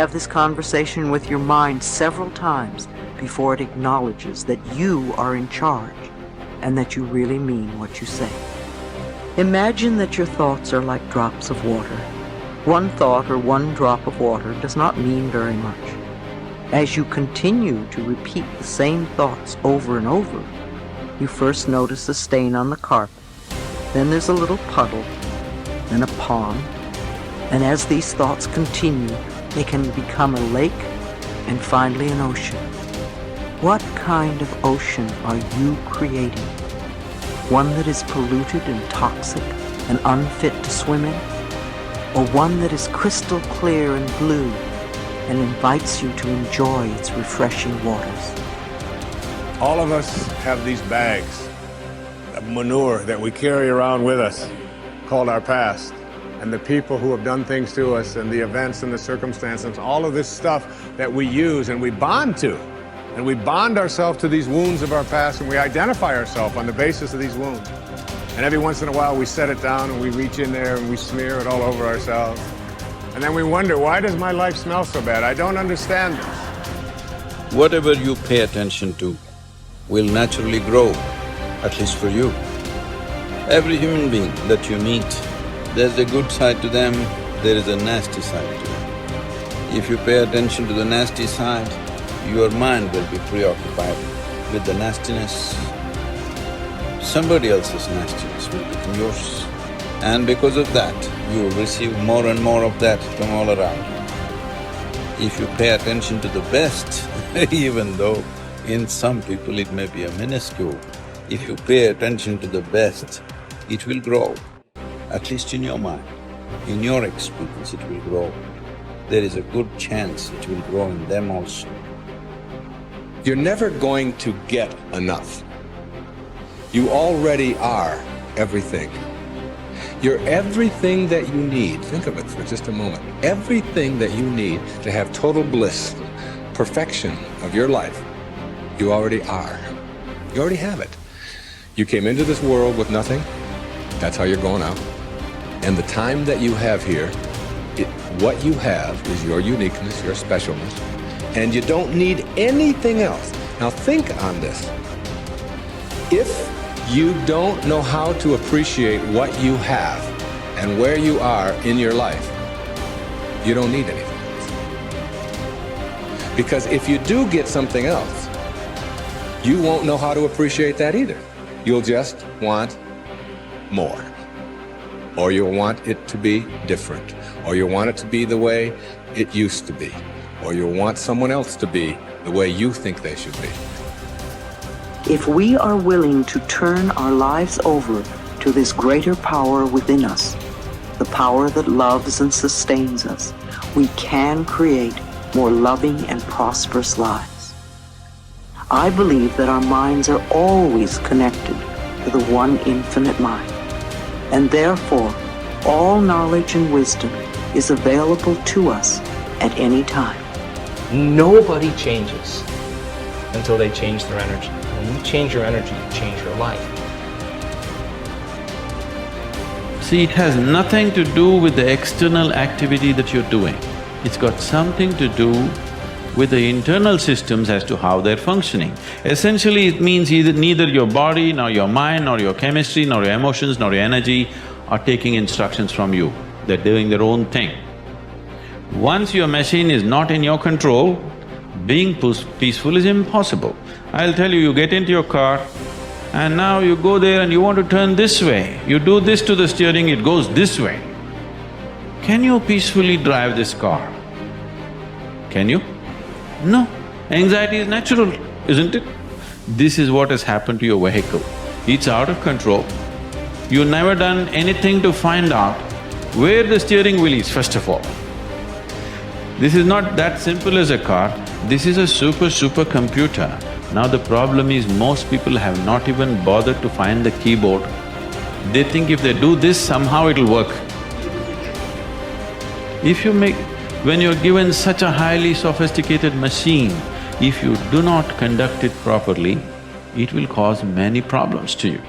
have this conversation with your mind several times before it acknowledges that you are in charge and that you really mean what you say. Imagine that your thoughts are like drops of water. One thought or one drop of water does not mean very much. As you continue to repeat the same thoughts over and over, you first notice a stain on the carpet, then there's a little puddle, then a pond, and as these thoughts continue, they can become a lake and finally an ocean. What kind of ocean are you creating? One that is polluted and toxic and unfit to swim in? Or one that is crystal clear and blue and invites you to enjoy its refreshing waters? All of us have these bags of manure that we carry around with us, called our past. And the people who have done things to us and the events and the circumstances, all of this stuff that we use and we bond to. And we bond ourselves to these wounds of our past, and we identify ourselves on the basis of these wounds. And every once in a while we set it down and we reach in there and we smear it all over ourselves. And then we wonder, why does my life smell so bad? I don't understand this. Whatever you pay attention to will naturally grow, at least for you. Every human being that you meet, there's a good side to them, there is a nasty side to them. If you pay attention to the nasty side, your mind will be preoccupied with the nastiness. Somebody else's nastiness will become yours. And because of that, you will receive more and more of that from all around. If you pay attention to the best, even though in some people it may be a minuscule, if you pay attention to the best, it will grow. At least in your mind, in your experience it will grow. There is a good chance it will grow in them also. You're never going to get enough. You already are everything. You're everything that you need. Think of it for just a moment. Everything that you need to have total bliss, perfection of your life, you already are. You already have it. You came into this world with nothing. That's how you're going out. And the time that you have here, what you have is your uniqueness, your specialness, and you don't need anything else. Now think on this. If you don't know how to appreciate what you have and where you are in your life, you don't need anything else. Because if you do get something else, you won't know how to appreciate that either. You'll just want more. Or you'll want it to be different. Or you'll want it to be the way it used to be. Or you'll want someone else to be the way you think they should be. If we are willing to turn our lives over to this greater power within us, the power that loves and sustains us, we can create more loving and prosperous lives. I believe that our minds are always connected to the one infinite mind, and therefore all knowledge and wisdom is available to us at any time. Nobody changes until they change their energy. When you change your energy, you change your life. See, it has nothing to do with the external activity that you're doing. It's got something to do with the internal systems as to how they're functioning. Essentially, it means neither your body, nor your mind, nor your chemistry, nor your emotions, nor your energy are taking instructions from you. They're doing their own thing. Once your machine is not in your control, being peaceful is impossible. I'll tell you, you get into your car and now you go there and you want to turn this way. You do this to the steering, it goes this way. Can you peacefully drive this car? Can you? No. Anxiety is natural, isn't it? This is what has happened to your vehicle. It's out of control. You've never done anything to find out where the steering wheel is, first of all. This is not that simple as a car, this is a super computer. Now the problem is most people have not even bothered to find the keyboard. They think if they do this, somehow it'll work. When you're given such a highly sophisticated machine, if you do not conduct it properly, it will cause many problems to you.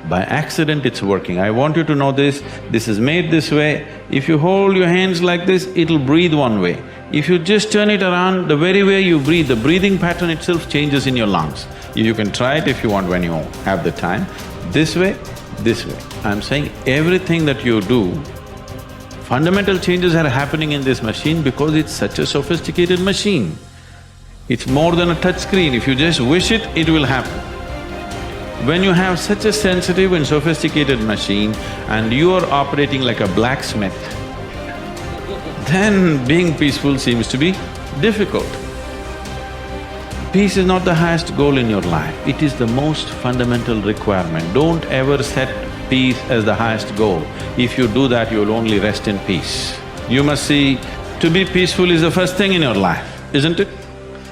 By accident it's working. I want you to know this is made this way. If you hold your hands like this, it'll breathe one way. If you just turn it around, the very way you breathe, the breathing pattern itself changes in your lungs. You can try it if you want when you have the time. This way, this way. I'm saying everything that you do, fundamental changes are happening in this machine because it's such a sophisticated machine. It's more than a touch screen. If you just wish it, it will happen. When you have such a sensitive and sophisticated machine and you are operating like a blacksmith, then being peaceful seems to be difficult. Peace is not the highest goal in your life, it is the most fundamental requirement. Don't ever set peace as the highest goal. If you do that, you'll only rest in peace. You must see, to be peaceful is the first thing in your life, isn't it?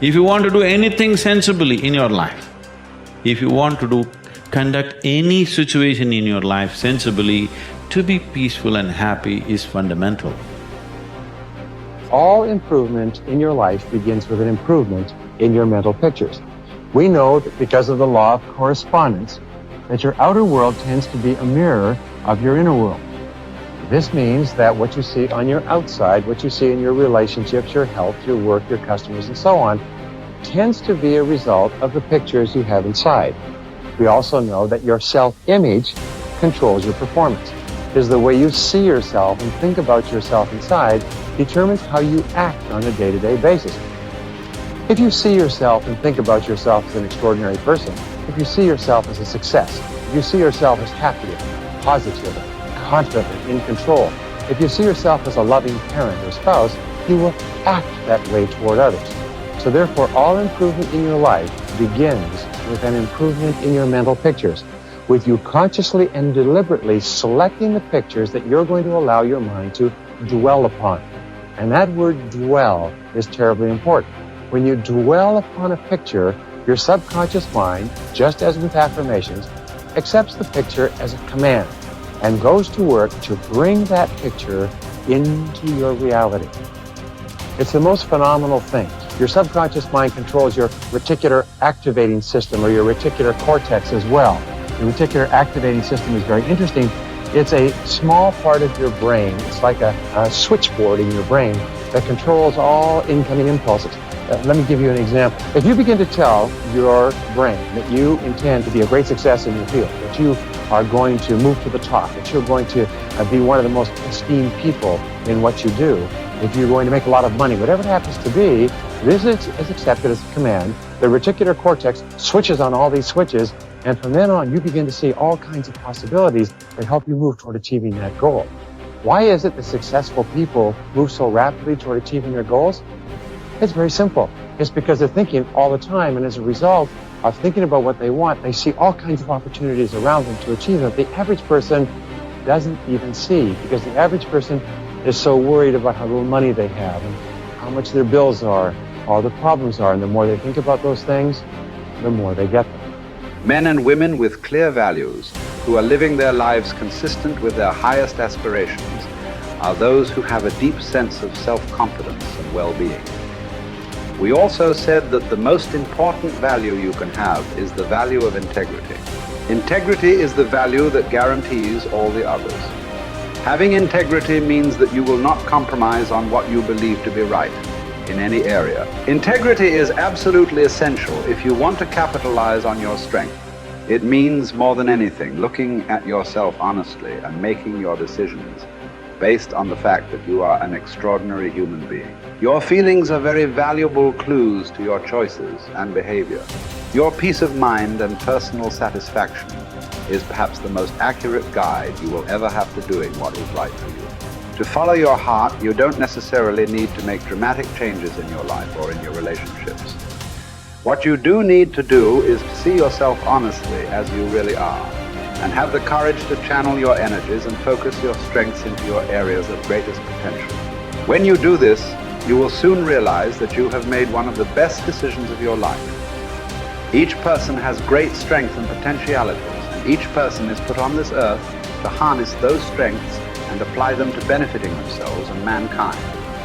If you want to do anything sensibly in your life, if you want to conduct any situation in your life sensibly, to be peaceful and happy is fundamental. All improvement in your life begins with an improvement in your mental pictures. We know that because of the law of correspondence, that your outer world tends to be a mirror of your inner world. This means that what you see on your outside, what you see in your relationships, your health, your work, your customers, and so on, tends to be a result of the pictures you have inside. We also know that your self-image controls your performance, because the way you see yourself and think about yourself inside determines how you act on a day-to-day basis. If you see yourself and think about yourself as an extraordinary person, if you see yourself as a success, if you see yourself as happy, positive, confident, in control, if you see yourself as a loving parent or spouse, you will act that way toward others. So therefore, all improvement in your life begins with an improvement in your mental pictures, with you consciously and deliberately selecting the pictures that you're going to allow your mind to dwell upon. And that word dwell is terribly important. When you dwell upon a picture, your subconscious mind, just as with affirmations, accepts the picture as a command and goes to work to bring that picture into your reality. It's the most phenomenal thing. Your subconscious mind controls your reticular activating system or your reticular cortex as well. The reticular activating system is very interesting. It's a small part of your brain. It's like a switchboard in your brain that controls all incoming impulses. Let me give you an example. If you begin to tell your brain that you intend to be a great success in your field, that you are going to move to the top, that you're going to be one of the most esteemed people in what you do, if you're going to make a lot of money, whatever it happens to be, this is accepted as a command. The reticular cortex switches on all these switches, and from then on, you begin to see all kinds of possibilities that help you move toward achieving that goal. Why is it that successful people move so rapidly toward achieving their goals? It's very simple. It's because they're thinking all the time, and as a result of thinking about what they want, they see all kinds of opportunities around them to achieve them. The average person doesn't even see, because the average person is so worried about how little money they have and how much their bills are, all the problems are, and the more they think about those things, the more they get them. Men and women with clear values, who are living their lives consistent with their highest aspirations, are those who have a deep sense of self-confidence and well-being. We also said that the most important value you can have is the value of integrity. Integrity is the value that guarantees all the others. Having integrity means that you will not compromise on what you believe to be right in any area. Integrity is absolutely essential if you want to capitalize on your strength. It means more than anything looking at yourself honestly and making your decisions based on the fact that you are an extraordinary human being. Your feelings are very valuable clues to your choices and behavior. Your peace of mind and personal satisfaction is perhaps the most accurate guide you will ever have to doing what is right for you. To follow your heart, you don't necessarily need to make dramatic changes in your life or in your relationships. What you do need to do is to see yourself honestly as you really are, and have the courage to channel your energies and focus your strengths into your areas of greatest potential. When you do this, you will soon realize that you have made one of the best decisions of your life. Each person has great strength and potentialities, and each person is put on this earth to harness those strengths and apply them to benefiting themselves and mankind.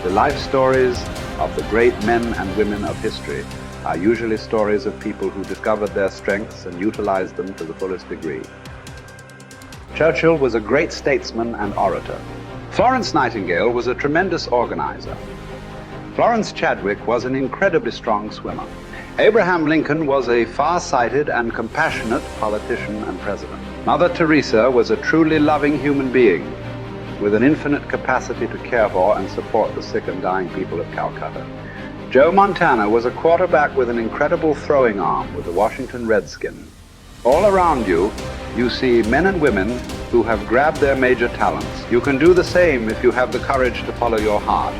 The life stories of the great men and women of history are usually stories of people who discovered their strengths and utilized them to the fullest degree. Churchill was a great statesman and orator. Florence Nightingale was a tremendous organizer. Florence Chadwick was an incredibly strong swimmer. Abraham Lincoln was a far-sighted and compassionate politician and president. Mother Teresa was a truly loving human being with an infinite capacity to care for and support the sick and dying people of Calcutta. Joe Montana was a quarterback with an incredible throwing arm with the Washington Redskins. All around you, you see men and women who have grabbed their major talents. You can do the same if you have the courage to follow your heart.